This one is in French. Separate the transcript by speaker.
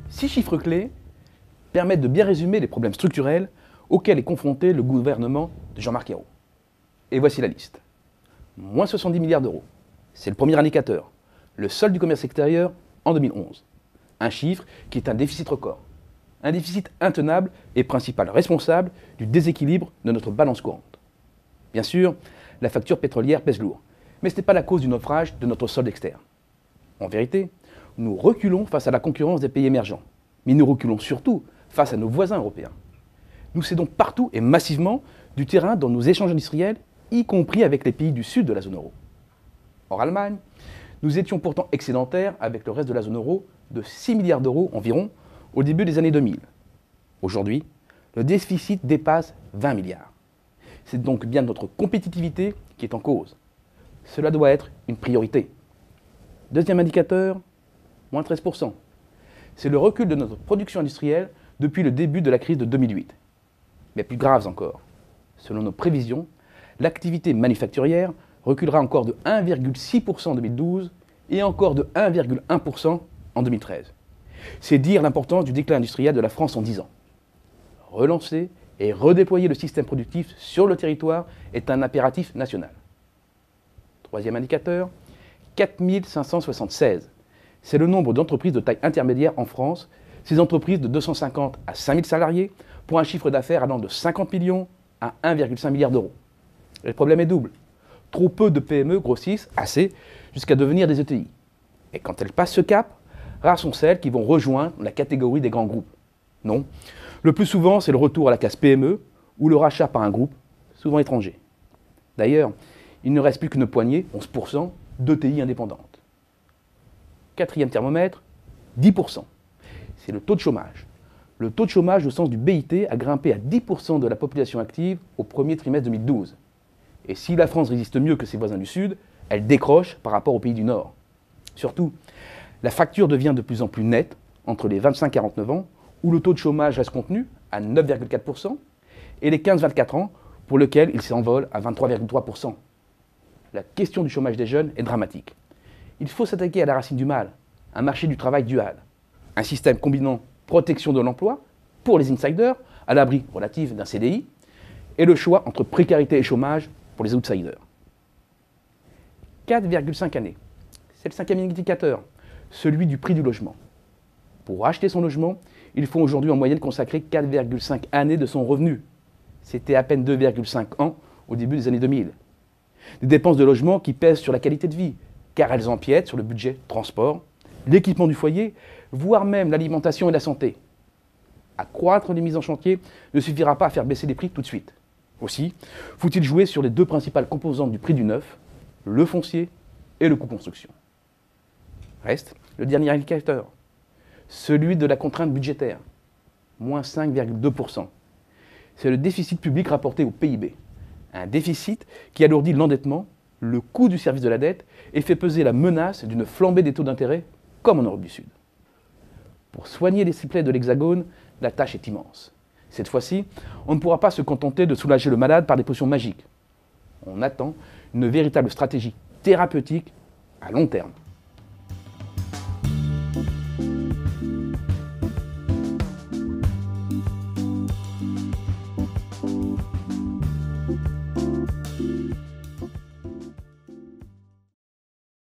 Speaker 1: Six chiffres clés permettent de bien résumer les problèmes structurels auxquels est confronté le gouvernement de Jean-Marc Ayrault. Et voici la liste. Moins 70 milliards d'euros. C'est le premier indicateur. Le solde du commerce extérieur en 2011. Un chiffre qui est un déficit record. Un déficit intenable et principal responsable du déséquilibre de notre balance courante. Bien sûr, la facture pétrolière pèse lourd, mais ce n'est pas la cause du naufrage de notre solde externe. En vérité, nous reculons face à la concurrence des pays émergents, mais nous reculons surtout face à nos voisins européens. Nous cédons partout et massivement du terrain dans nos échanges industriels, y compris avec les pays du sud de la zone euro. Hors Allemagne, nous étions pourtant excédentaires avec le reste de la zone euro de 6 milliards d'euros environ au début des années 2000. Aujourd'hui, le déficit dépasse 20 milliards. C'est donc bien notre compétitivité qui est en cause. Cela doit être une priorité. Deuxième indicateur, moins 13%. C'est le recul de notre production industrielle depuis le début de la crise de 2008. Mais plus grave encore, selon nos prévisions, l'activité manufacturière reculera encore de 1,6% en 2012 et encore de 1,1% en 2013. C'est dire l'importance du déclin industriel de la France en 10 ans. Relancer et redéployer le système productif sur le territoire est un impératif national. Troisième indicateur, 4576. C'est le nombre d'entreprises de taille intermédiaire en France, ces entreprises de 250 à 5000 salariés, pour un chiffre d'affaires allant de 50 millions à 1,5 milliard d'euros. Et le problème est double. Trop peu de PME grossissent assez jusqu'à devenir des ETI. Et quand elles passent ce cap, rares sont celles qui vont rejoindre la catégorie des grands groupes. Non, le plus souvent c'est le retour à la case PME ou le rachat par un groupe, souvent étranger. D'ailleurs, il ne reste plus qu'une poignée, 11%, d'ETI indépendantes. Quatrième thermomètre, 10%. C'est le taux de chômage. Le taux de chômage au sens du BIT a grimpé à 10% de la population active au premier trimestre 2012. Et si la France résiste mieux que ses voisins du Sud, elle décroche par rapport aux pays du Nord. Surtout, la fracture devient de plus en plus nette entre les 25-49 ans, où le taux de chômage reste contenu à 9,4%, et les 15-24 ans, pour lesquels il s'envole à 23,3%. La question du chômage des jeunes est dramatique. Il faut s'attaquer à la racine du mal, un marché du travail dual, un système combinant protection de l'emploi pour les insiders, à l'abri relatif d'un CDI, et le choix entre précarité et chômage pour les outsiders. 4,5 années. C'est le cinquième indicateur, celui du prix du logement. Pour acheter son logement, il faut aujourd'hui en moyenne consacrer 4,5 années de son revenu. C'était à peine 2,5 ans au début des années 2000. Des dépenses de logement qui pèsent sur la qualité de vie, car elles empiètent sur le budget transport, l'équipement du foyer, voire même l'alimentation et la santé. Accroître les mises en chantier ne suffira pas à faire baisser les prix tout de suite. Aussi, faut-il jouer sur les deux principales composantes du prix du neuf, le foncier et le coût construction. Reste le dernier indicateur, celui de la contrainte budgétaire, moins 5,2%. C'est le déficit public rapporté au PIB. Un déficit qui alourdit l'endettement, le coût du service de la dette et fait peser la menace d'une flambée des taux d'intérêt comme en Europe du Sud. Pour soigner les plaies de l'Hexagone, la tâche est immense. Cette fois-ci, on ne pourra pas se contenter de soulager le malade par des potions magiques. On attend une véritable stratégie thérapeutique à long terme.